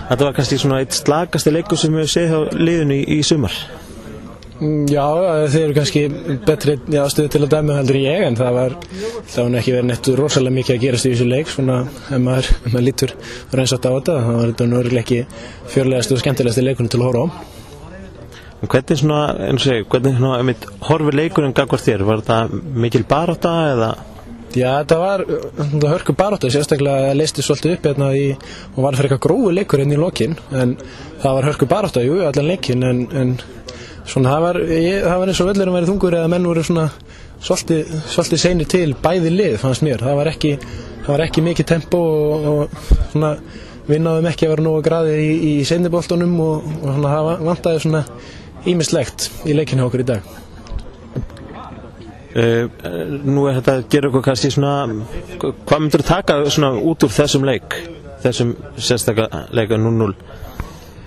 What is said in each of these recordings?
Þetta var kannski svona eitt slagasti leikur sem við séð á liðinu í sumar. Já, þeir eru kannski betri stöðu til að dæma heldur en ég, en það var ekki verið neitt rosalega mikið að gerast í þessu leik, svona ef maður lítur reynsagt á þetta, það var þetta nörgulega ekki fjörlegasti og skemmtilegasti leikurinn til að horfa á. Hvernig svona, hvernig svona horfir leikurinn gagnvart þér? Var þetta mikil barátta eða? Já, þetta var hörku barátta, sérstaklega leistið svolítið upp hérna og var fyrir eitthvað grófu leikur inn í lokin, en það var hörku barátta, jú, allan leikin, en svona það var eins og völlurinn væri þungur eða menn voru svona svolítið seinir til bæði lið, fannst mér. Það var ekki mikið tempo og svona við náðum ekki að vera nógu graðir í seinniboltunum og svona það vantaði svona ýmislegt í leikinu okkur í dag. Nú þetta að gera okkur kannski svona, hvað myndir taka svona út úr þessum leik, þessum sérstaklega leika 0-0?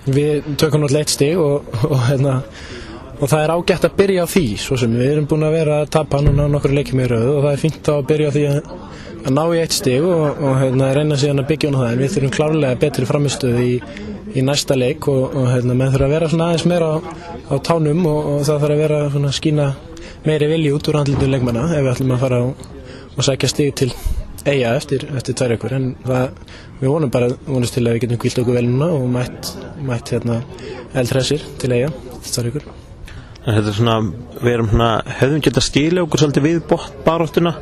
Við tökum náttúrulega 1 stig og það er ágætt að byrja á því, svo sem við erum búin að vera að tapa núna nokkru leikjum í röð og það er fínt að byrja á því að ná í 1 stig og reyna síðan að byggja á það, en við þurfum klárlega betri framistöðu í næsta leik og menn þurfa að vera svona aðeins meira á tánum og það þarf að vera svona skína meiri vilji út úr andlitum leikmanna ef við ætlum að fara og sækja stig til Eyja eftir 2 vikur, en við vonumst til að við getum hvílt okkur vel núna og mætt eldhressir til Eyja eftir 2 vikur. Þetta er svona, við höfum getað skilja okkur svolítið við baráttuna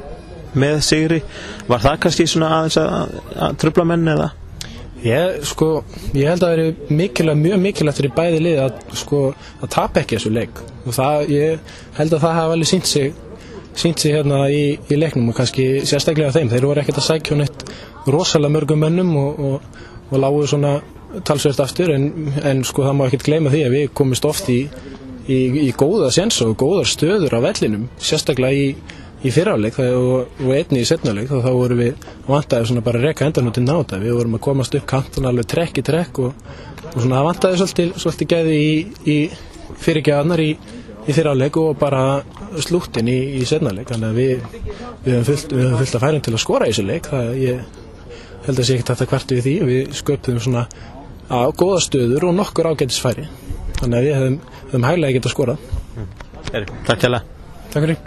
með sigri. Var það kannski svona aðeins að trufla menn eða? Ég held að það veri mjög mikilvægt fyrir bæði lið að tapa ekki þessu leik og ég held að það hafi alveg sýnt sig hérna í leiknum og kannski sérstaklega þeim. Þeir voru ekkert að sækja neitt rosalega mörgum mönnum og lágu svona talsvert aftur en það má ekkert gleyma því að við komumst oft í góða séns og góðar stöður á vellinum, sérstaklega í fyrrháleik og einnig í seinna leik, þá vorum við vantaði svona bara að reka endanútinn á þetta. Við vorum að komast upp kantan alveg trekk í trekk og svona það vantaði svolítið gæði í fyrirgjafarnar í fyrrháleik og bara slúttinn í seinna leik, þannig að við höfum fullt að færum til að skora í þessu leik. Ég held að sé ekkert að kvarta við því, við sköpuðum svona góða stöður og nokkur ágætisfæri, þannig að við höfum hæglega getað skorað. Takk hérlega. Takk fyrir.